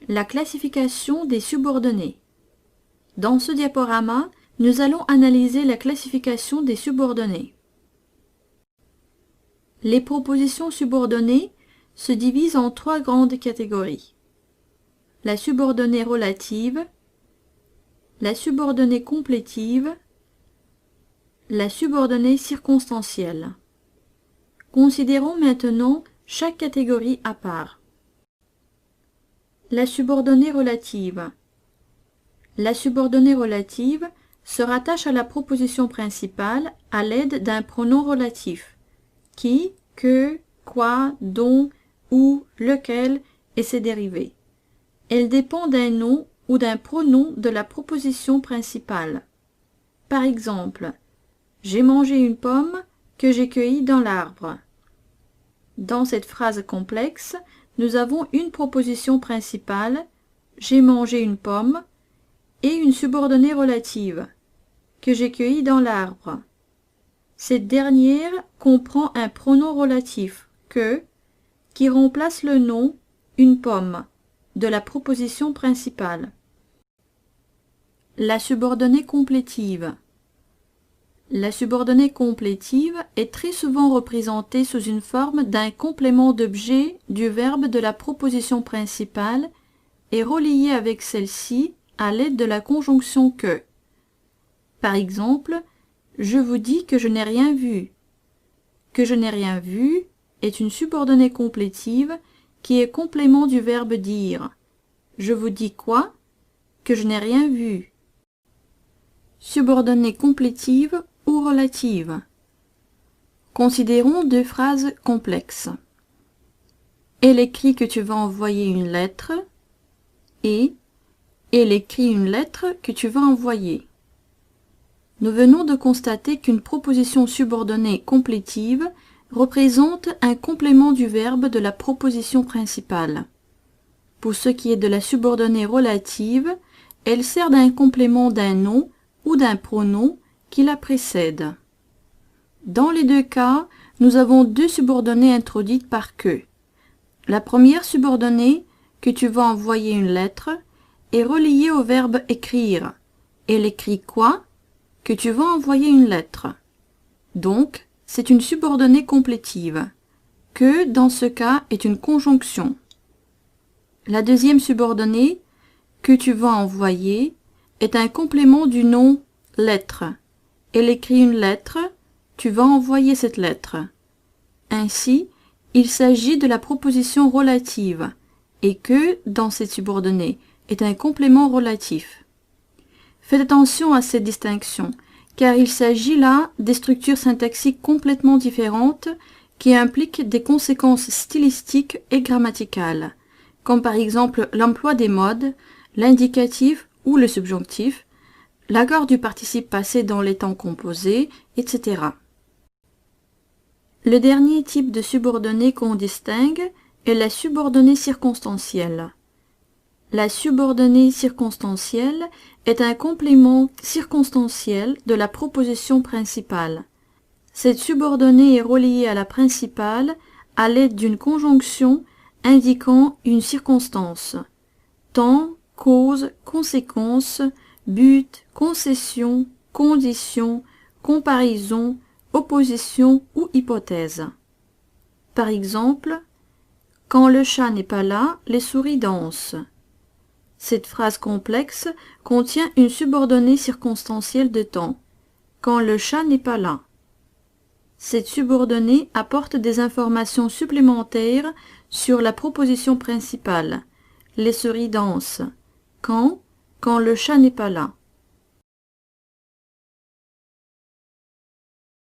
La classification des subordonnés. Dans ce diaporama, nous allons analyser la classification des subordonnés. Les propositions subordonnées se divisent en trois grandes catégories. La subordonnée relative, la subordonnée complétive, la subordonnée circonstancielle. Considérons maintenant chaque catégorie à part. La subordonnée relative. La subordonnée relative se rattache à la proposition principale à l'aide d'un pronom relatif, qui, que, quoi, dont, où, lequel et ses dérivés. Elle dépend d'un nom ou d'un pronom de la proposition principale. Par exemple, j'ai mangé une pomme que j'ai cueillie dans l'arbre. Dans cette phrase complexe, nous avons une proposition principale, j'ai mangé une pomme, et une subordonnée relative, que j'ai cueillie dans l'arbre. Cette dernière comprend un pronom relatif, que, qui remplace le nom, une pomme, de la proposition principale. La subordonnée complétive. La subordonnée complétive est très souvent représentée sous une forme d'un complément d'objet du verbe de la proposition principale et reliée avec celle-ci à l'aide de la conjonction que. Par exemple, je vous dis que je n'ai rien vu. Que je n'ai rien vu est une subordonnée complétive qui est complément du verbe dire. Je vous dis quoi? Que je n'ai rien vu. Subordonnée complétive ou relative. Considérons deux phrases complexes. Elle écrit que tu vas envoyer une lettre et elle écrit une lettre que tu vas envoyer. Nous venons de constater qu'une proposition subordonnée complétive représente un complément du verbe de la proposition principale. Pour ce qui est de la subordonnée relative, elle sert d'un complément d'un nom ou d'un pronom qui la précède. Dans les deux cas, nous avons deux subordonnées introduites par que. La première subordonnée, que tu vas envoyer une lettre, est reliée au verbe écrire. Elle écrit quoi? Que tu vas envoyer une lettre. Donc, c'est une subordonnée complétive. Que, dans ce cas, est une conjonction. La deuxième subordonnée, que tu vas envoyer, est un complément du nom lettre. Elle écrit une lettre, tu vas envoyer cette lettre. Ainsi, il s'agit de la proposition relative, et que, dans cette subordonnée, est un complément relatif. Faites attention à cette distinction, car il s'agit là des structures syntaxiques complètement différentes qui impliquent des conséquences stylistiques et grammaticales, comme par exemple l'emploi des modes, l'indicatif ou le subjonctif, l'accord du participe passé dans les temps composés, etc. Le dernier type de subordonnée qu'on distingue est la subordonnée circonstancielle. La subordonnée circonstancielle est un complément circonstanciel de la proposition principale. Cette subordonnée est reliée à la principale à l'aide d'une conjonction indiquant une circonstance. Temps, cause, conséquence, but, concession, condition, comparaison, opposition ou hypothèse. Par exemple, quand le chat n'est pas là, les souris dansent. Cette phrase complexe contient une subordonnée circonstancielle de temps. Quand le chat n'est pas là. Cette subordonnée apporte des informations supplémentaires sur la proposition principale. Les souris dansent. Quand le chat n'est pas là.